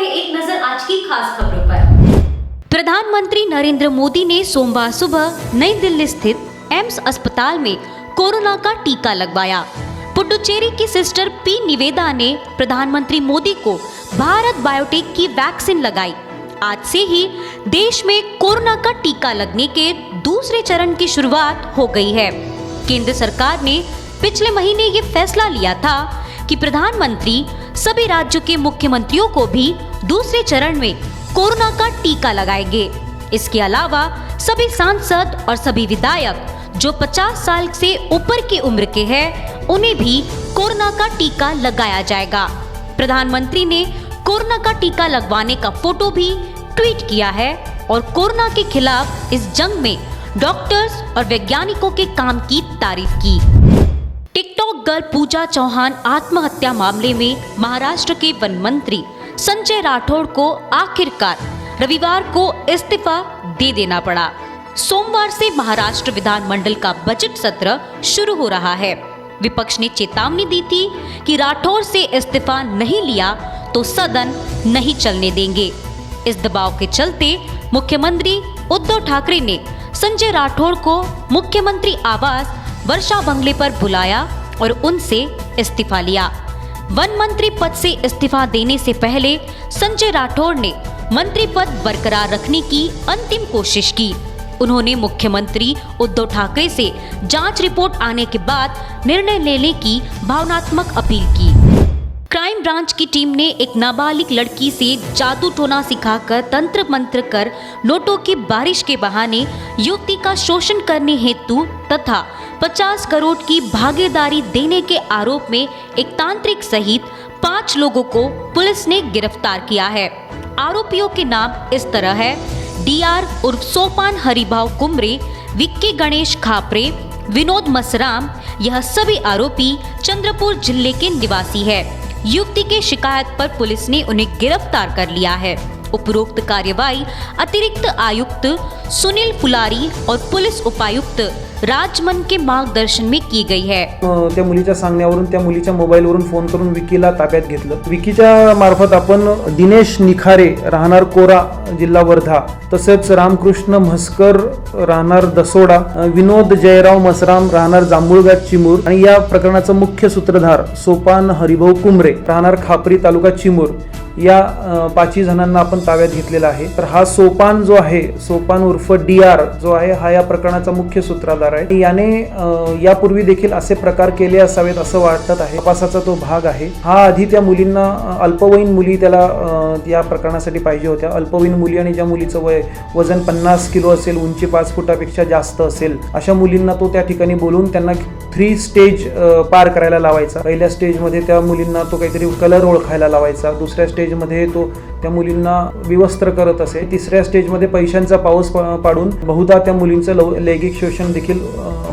है एक नजर आज की खास खबरों पर। प्रधानमंत्री नरेंद्र मोदी ने सोमवार सुबह नई दिल्ली स्थित एम्स अस्पताल में कोरोना का टीका लगवाया। पुडुचेरी की सिस्टर पी निवेदा ने प्रधानमंत्री मोदी को भारत बायोटेक की वैक्सीन लगाई। आज से ही देश में कोरोना का टीका लगने के दूसरे चरण की शुरुआत हो गई है। केंद्र सरकार ने पिछले महीने ये फैसला लिया था कि प्रधानमंत्री सभी राज्यों के मुख्यमंत्रियों को भी दूसरे चरण में कोरोना का टीका लगाएंगे। इसके अलावा सभी सांसद और सभी विधायक जो 50 साल से ऊपर की उम्र के हैं, उन्हें भी कोरोना का टीका लगाया जाएगा। प्रधानमंत्री ने कोरोना का टीका लगवाने का फोटो भी ट्वीट किया है और कोरोना के खिलाफ इस जंग में डॉक्टर्स और वैज्ञानिकों के काम की तारीफ की। टिकटॉक गर्ल पूजा चौहान आत्महत्या मामले में महाराष्ट्र के वन मंत्री संजय राठौड़ को आखिरकार रविवार को इस्तीफा दे देना पड़ा। सोमवार से महाराष्ट्र विधानमंडल का बजट सत्र शुरू हो रहा है। विपक्ष ने चेतावनी दी थी कि राठौड़ से इस्तीफा नहीं लिया तो सदन नहीं चलने देंगे। इस दबाव के चलते मुख्यमंत्री उद्धव ठाकरे ने संजय राठौड़ को मुख्यमंत्री आवास वर्षा बंगले पर बुलाया और उनसे इस्तीफा लिया। वन मंत्री पद से इस्तीफा देने से पहले संजय राठौड़ ने मंत्री पद बरकरार रखने की अंतिम कोशिश की। उन्होंने मुख्यमंत्री उद्धव ठाकरे से जांच रिपोर्ट आने के बाद निर्णय लेने की भावनात्मक अपील की। क्राइम ब्रांच की टीम ने एक नाबालिग लड़की से जादू टोना सिखाकर तंत्र मंत्र कर नोटों की बारिश के बहाने युवती का शोषण करने हेतु तथा 50 करोड़ की भागीदारी देने के आरोप में एक तांत्रिक सहित 5 लोगों को पुलिस ने गिरफ्तार किया है। आरोपियों के नाम इस तरह है: डीआर उर्फ सोपान हरिभाव कुमरे, विक्की गणेश खापरे, विनोद मसराम। यह सभी आरोपी चंद्रपुर जिले के निवासी है। युवती के शिकायत पर पुलिस ने उन्हें गिरफ्तार कर लिया है। उपरोक्त कार्यवाही अतिरिक्त आयुक्त सुनील फुलारी और पुलिस उपायुक्त राजमन के मार्गदर्शन में की गई है। त्या मुलीच्या सांगण्यावरून त्या मुलीच्या मोबाईलवरून फोन करून विकीला ताब्यात घेतलं। विकीच्या मार्फत आपण दिनेश निखारे राहणार कोरा जिल्हा वर्धा, तसेच रामकृष्ण म्हसकर राहणार दसोडा, विनोद जयराव मसराम राहणार जांभूळगाव चिमूर आणि या प्रकरणाचा मुख्य सूत्रधार सोपान हरिभाऊ कुमरे राहणार खापरी तालुका चिमूर या 5 जणांना आपण ताब्यात घेतलेला आहे। तर हा सोपान जो आहे, सोपान उर्फ डीआर जो आहे, हा या प्रकरणाचा मुख्य सूत्रधार आहे। याने यापूर्वी देखील असे प्रकार केले असावेत असं वाटत आहे। तपासाचा तो भाग आहे। हा आधी त्या मुलींना अल्पवयीन मुली त्याला या प्रकरणासाठी पाहिजे होत्या। अल्पवयीन मुली आणि ज्या मुलीचं वजन 50 किलो असेल, उंची 5 फुटापेक्षा जास्त असेल, अशा मुलींना तो त्या ठिकाणी बोलून त्यांना 3 स्टेज पार करायला लावायचा। पहिल्या स्टेजमध्ये त्या मुलींना तो काहीतरी कलर ओळखायला लावायचा। दुसऱ्या स्टेजमध्ये तो त्या मुलींना विवस्त्र करत असे। तिसऱ्या स्टेजमध्ये पैशांचा पाऊस पाडून बहुधा त्या मुलींचं लैंगिक शोषण देखील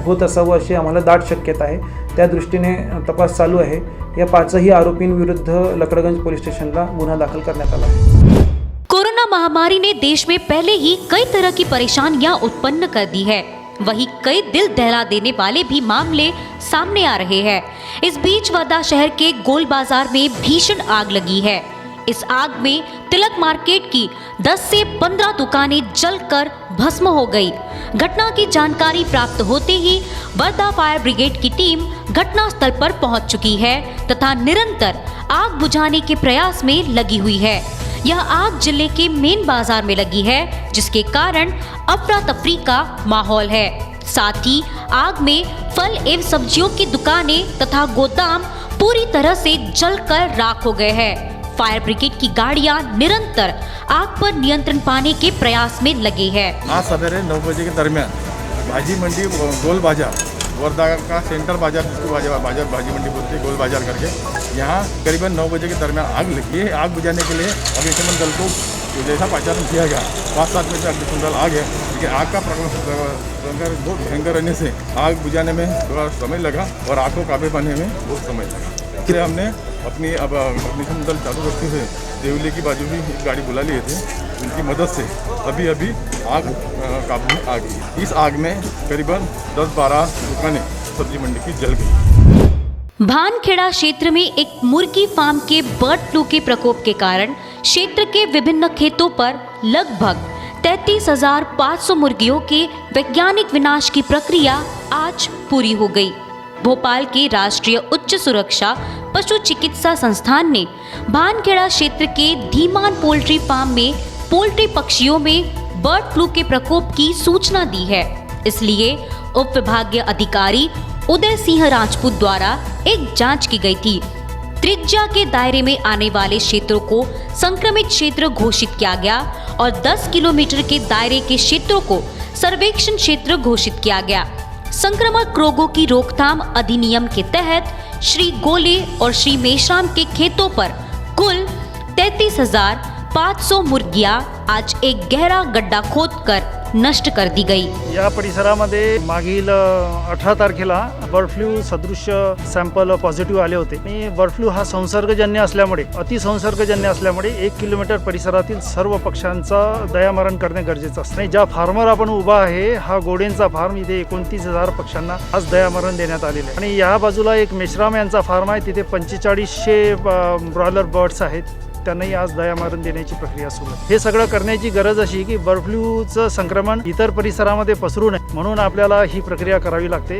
होत असावं अशी आम्हाला दाट शक्यता आहे। त्या दृष्टीने तपास चालू आहे। या 5ही आरोपींविरुद्ध लकडगंज पोलीस स्टेशनला गुन्हा दाखल करण्यात आला आहे। कोरोना महामारी ने देश में पहले ही कई तरह की परेशानियां उत्पन्न कर दी है। वहीं कई दिल दहला देने वाले भी मामले सामने आ रहे हैं। इस बीच वर्धा शहर के गोल बाजार में भीषण आग लगी है। इस आग में तिलक मार्केट की 10 से 15 दुकानें जलकर भस्म हो गई। घटना की जानकारी प्राप्त होते ही वर्धा फायर ब्रिगेड की टीम घटनास्थल पर पहुंच चुकी है तथा निरंतर आग बुझाने के प्रयास में लगी हुई है। यह आग जिले के मेन बाजार में लगी है, जिसके कारण अफरा तफरी का माहौल है। साथ ही आग में फल एवं सब्जियों की दुकानें तथा गोदाम पूरी तरह से जलकर राख हो गए हैं। फायर ब्रिगेड की गाड़ियां निरंतर आग पर नियंत्रण पाने के प्रयास में लगे हैं। आज सवेरे 9 बजे के दरमियान भाजी मंडी गोल बाजार, वर्धा का सेंटर बाजार, भाजी मंडी बोलते हैं, गोल बाजार करके, यहाँ करीबन 9 बजे के दरमियान आग लगी है। आग बुझाने के लिए अग्निशमन दल को जैसा पहचान किया गया, 5-7 मिनट अग्निशमन दल आ गए, लेकिन आग का प्रकरण बहुत भयंकर रहने से आग बुझाने में थोड़ा समय लगा और आग को काबू पाने में बहुत समय लगा। इसलिए हमने अपनी अब अग्निशमन दल चालू रखते हुए देवली की बाजू भी एक गाड़ी बुला लिए थे। उनकी मदद से अभी आग काबू में आ गई। इस आग में करीबन 10-12 दुकानें सब्जी मंडी की जल गई। भानखेड़ा क्षेत्र में एक मुर्गी फार्म के बर्ड फ्लू के प्रकोप के कारण क्षेत्र के विभिन्न खेतों पर लगभग 33,500 मुर्गियों के वैज्ञानिक विनाश की प्रक्रिया आज पूरी हो गई। भोपाल के राष्ट्रीय उच्च सुरक्षा पशु चिकित्सा संस्थान ने भानखेड़ा क्षेत्र के धीमान पोल्ट्री फार्म में पोल्ट्री पक्षियों में बर्ड फ्लू के प्रकोप की सूचना दी है। इसलिए उप विभागीय अधिकारी उदय सिंह राजपूत द्वारा एक जांच की गई थी। त्रिज्या के दायरे में आने वाले क्षेत्रों को संक्रमित क्षेत्र घोषित किया गया और 10 किलोमीटर के दायरे के क्षेत्रों को सर्वेक्षण क्षेत्र घोषित किया गया। संक्रामक रोगों की रोकथाम अधिनियम के तहत श्री गोले और श्री मेश्राम के खेतों पर कुल 33,500 मुर्गियां आज एक गहरा गड्ढा खोदकर नष्ट कर दी गई। या परिसरामध्ये मागील 18 तारखेला बर्ड फ्लू सदृश्य सॅम्पल पॉझिटिव्ह आले होते आणि बर्ड फ्लू हा संसर्गजन्य असल्यामुळे अतिसंसर्गजन्य असल्यामुळे 1 किलोमीटर परिसरातील सर्व पक्ष्यांचा दयामरण करणे गरजेचं असतं। ज्या फार्मर आपण उभा आहे हा गोडेंचा फार्म, इथे 29,000 पक्ष्यांना आज दयामरण देण्यात आलेले आहे आणि या बाजूला एक मेश्राम यांचा फार्म आहे, तिथे 4500 ब्रॉयलर बर्ड्स आहेत, त्यांनाही आज दयामरण देण्याची प्रक्रिया सुरू आहे। हे सगळं करण्याची गरज अशी की बर्ड फ्लूचं संक्रमण इतर परिसरामध्ये पसरू नये म्हणून आपल्याला ही प्रक्रिया करावी लागते।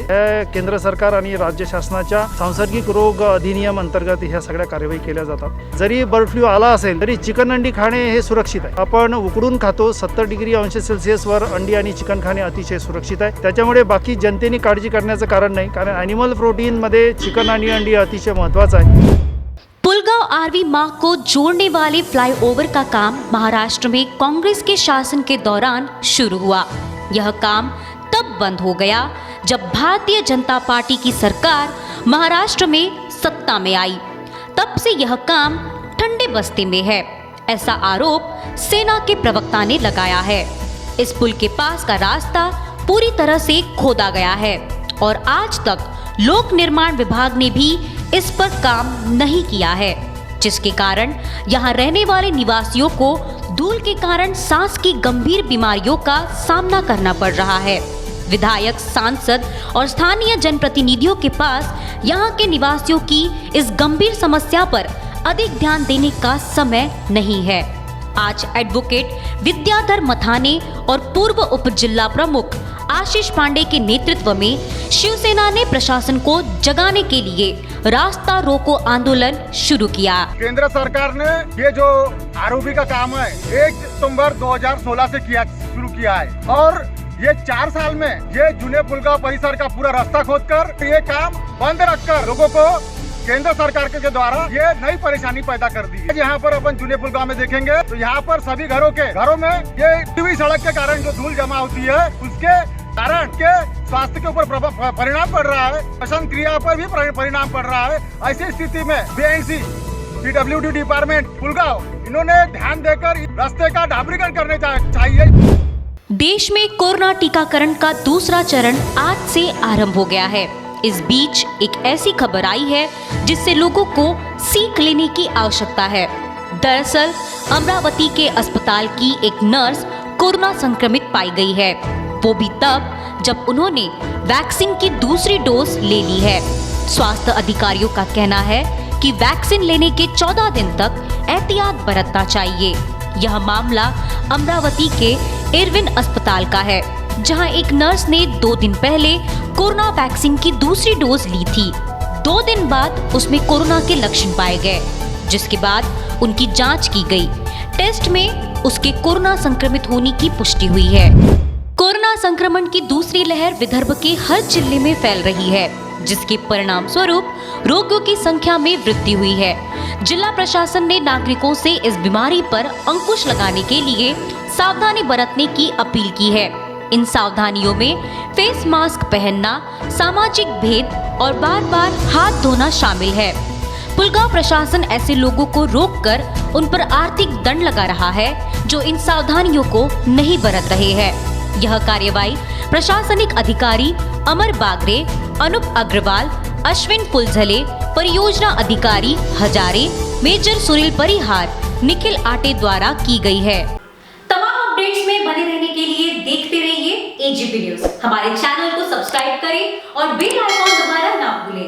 केंद्र सरकार आणि राज्य शासनाच्या सांसर्गिक रोग अधिनियम अंतर्गत ह्या सगळ्या कार्यवाही केल्या जातात। जरी बर्ड फ्लू आला असेल तरी चिकन अंडी खाणे हे सुरक्षित आहे। आपण उकडून खातो, 70 डिग्री अंश सेल्सिअस वर अंडी आणि चिकन खाणे अतिशय सुरक्षित आहे। त्याच्यामुळे बाकी जनतेने काळजी करण्याचं कारण नाही, कारण ॲनिमल प्रोटीन मध्ये चिकन आणि अंडी अतिशय महत्त्वाचं आहे। पुलगांव आरवी मार्ग को जोड़ने वाले फ्लाईओवर का काम महाराष्ट्र में कांग्रेस के शासन के दौरान शुरू हुआ। यह काम तब बंद हो गया जब भारतीय जनता पार्टी की सरकार महाराष्ट्र में सत्ता में आई। तब से यह काम ठंडे बस्ते में है, ऐसा आरोप सेना के प्रवक्ता ने लगाया है। इस पुल के पास का रास्ता पूरी तरह से खोदा गया है और आज तक लोक निर्माण विभाग ने भी इस पर काम नहीं किया है, जिसके कारण यहाँ रहने वाले निवासियों को धूल के कारण सांस की गंभीर बीमारियों का सामना करना पड़ रहा है। विधायक, सांसद और स्थानीय जनप्रतिनिधियों के पास यहाँ के निवासियों की इस गंभीर समस्या पर अधिक ध्यान देने का समय नहीं है। आज एडवोकेट विद्याधर मथाने और पूर्व उप जिला प्रमुख आशीष पांडे के नेतृत्व में शिवसेना ने प्रशासन को जगाने के लिए रास्ता रोको आंदोलन शुरू किया। केंद्र सरकार ने ये जो आरओबी का काम है 1 सितंबर 2016 से शुरू किया है और ये 4 साल में ये जूने पुलगांव परिसर का पूरा रास्ता खोदकर ये काम बंद रखकर लोगों को केंद्र सरकार के द्वारा ये नई परेशानी पैदा कर दी है। यहाँ पर अपन जूने पुलगांव में देखेंगे तो यहाँ पर सभी घरों में ये टूटी सड़क के कारण जो धूल जमा होती है उसके कारण के स्वास्थ्य के ऊपर परिणाम पड़ रहा है, श्वसन क्रिया पर भी परिणाम पड़ रहा है। ऐसी स्थिति में बीएनसी पीडब्ल्यूडी डिपार्टमेंट पुलगांव इन्होंने ध्यान देकर रास्ते का डामरीकरण करने चाहिए। देश में कोरोना टीकाकरण का दूसरा चरण आज से आरंभ हो गया है। इस बीच एक ऐसी खबर आई है जिससे लोगों को सीख लेने की आवश्यकता है। दरअसल अमरावती के अस्पताल की एक नर्स कोरोना संक्रमित पाई गई है, वो भी तब जब उन्होंने वैक्सीन की दूसरी डोज ले ली है। स्वास्थ्य अधिकारियों का कहना है कि वैक्सीन लेने के 14 दिन तक एहतियात बरतना चाहिए। यह मामला अमरावती के इरविन अस्पताल का है, जहां एक नर्स ने 2 दिन पहले कोरोना वैक्सीन की दूसरी डोज ली थी। 2 दिन बाद उसमें कोरोना के लक्षण पाए गए, जिसके बाद उनकी जांच की गई। टेस्ट में उसके कोरोना संक्रमित होने की पुष्टि हुई है। कोरोना संक्रमण की दूसरी लहर विदर्भ के हर जिले में फैल रही है, जिसके परिणाम स्वरूप रोगियों की संख्या में वृद्धि हुई है। जिला प्रशासन ने नागरिकों से इस बीमारी पर अंकुश लगाने के लिए सावधानी बरतने की अपील की है। इन सावधानियों में फेस मास्क पहनना, सामाजिक भेद और बार-बार हाथ धोना शामिल है। पुलगांव प्रशासन ऐसे लोगों को रोककर उन पर आर्थिक दंड लगा रहा है जो इन सावधानियों को नहीं बरत रहे हैं। यह कार्यवाही प्रशासनिक अधिकारी अमर बागरे, अनुप अग्रवाल, अश्विन फुलझले, परियोजना अधिकारी हजारे, मेजर सुनील परिहार, निखिल आटे द्वारा की गई है। तमाम अपडेट्स में बने रहने के लिए देखते रहिए एजीपी न्यूज। हमारे चैनल को सब्सक्राइब करें और बेल आइकॉन दबाना ना भूलें।